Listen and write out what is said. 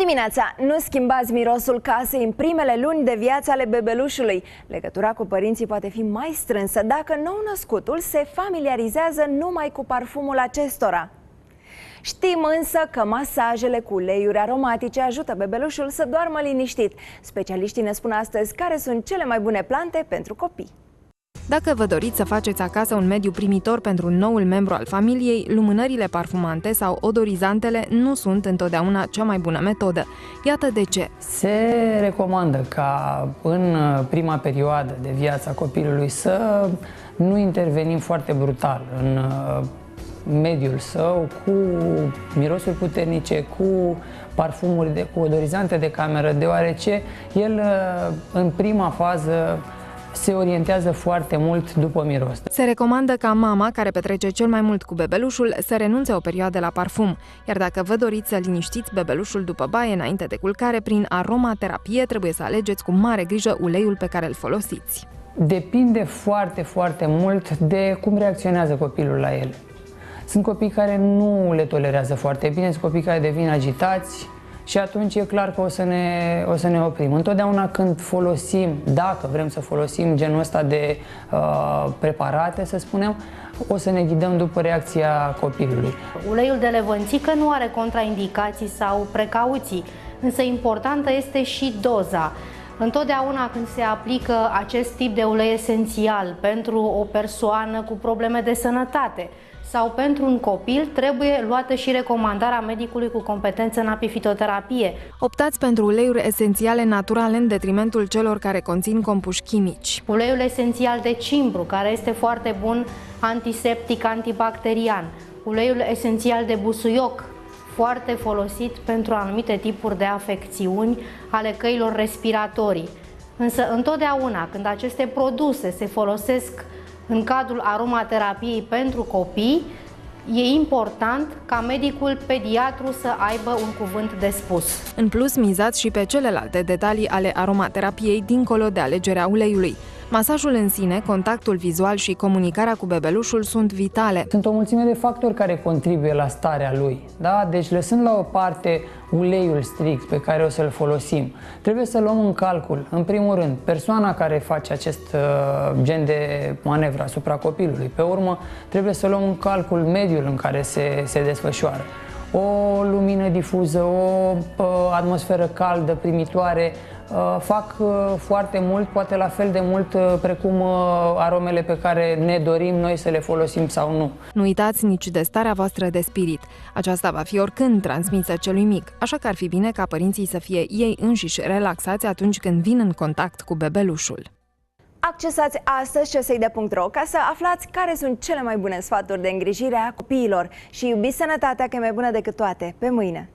dimineața! Nu schimbați mirosul casei în primele luni de viață ale bebelușului. Legătura cu părinții poate fi mai strânsă dacă nou-născutul se familiarizează numai cu parfumul acestora. Știm însă că masajele cu uleiuri aromatice ajută bebelușul să doarmă liniștit. Specialiștii ne spun astăzi care sunt cele mai bune plante pentru copii. Dacă vă doriți să faceți acasă un mediu primitor pentru noul membru al familiei, lumânările parfumante sau odorizantele nu sunt întotdeauna cea mai bună metodă. Iată de ce. Se recomandă ca în prima perioadă de viața copilului să nu intervenim foarte brutal în mediul său cu mirosuri puternice, cu parfumuri, cu odorizante de cameră, deoarece el în prima fază se orientează foarte mult după miros. Se recomandă ca mama, care petrece cel mai mult cu bebelușul, să renunțe o perioadă la parfum. Iar dacă vă doriți să liniștiți bebelușul după baie înainte de culcare, prin aromaterapie trebuie să alegeți cu mare grijă uleiul pe care îl folosiți. Depinde foarte, foarte mult de cum reacționează copilul la ele. Sunt copii care nu le tolerează foarte bine, sunt copii care devin agitați și atunci e clar că o să ne oprim. Întotdeauna când folosim, dacă vrem să folosim genul ăsta de preparate, să spunem, o să ne ghidăm după reacția copilului. Uleiul de levănțică nu are contraindicații sau precauții, însă importantă este și doza. Întotdeauna când se aplică acest tip de ulei esențial pentru o persoană cu probleme de sănătate sau pentru un copil, trebuie luată și recomandarea medicului cu competență în apifitoterapie. Optați pentru uleiuri esențiale naturale în detrimentul celor care conțin compuși chimici. Uleiul esențial de cimbru, care este foarte bun antiseptic, antibacterian. Uleiul esențial de busuioc, foarte folosit pentru anumite tipuri de afecțiuni ale căilor respiratorii. Însă întotdeauna când aceste produse se folosesc în cadrul aromaterapiei pentru copii, e important ca medicul pediatru să aibă un cuvânt de spus. În plus, mizați și pe celelalte detalii ale aromaterapiei dincolo de alegerea uleiului. Masajul în sine, contactul vizual și comunicarea cu bebelușul sunt vitale. Sunt o mulțime de factori care contribuie la starea lui. Da? Deci lăsând la o parte uleiul strict pe care o să-l folosim, trebuie să luăm în calcul, în primul rând, persoana care face acest gen de manevră asupra copilului. Pe urmă, trebuie să luăm în calcul mediul în care se desfășoară. O lumină difuză, o atmosferă caldă, primitoare, fac foarte mult, poate la fel de mult precum aromele pe care ne dorim noi să le folosim sau nu. Nu uitați nici de starea voastră de spirit. Aceasta va fi oricând transmisă celui mic, așa că ar fi bine ca părinții să fie ei înșiși relaxați atunci când vin în contact cu bebelușul. Accesați astăzi csid.ro ca să aflați care sunt cele mai bune sfaturi de îngrijire a copiilor și iubiți sănătatea, că e mai bună decât toate. Pe mâine!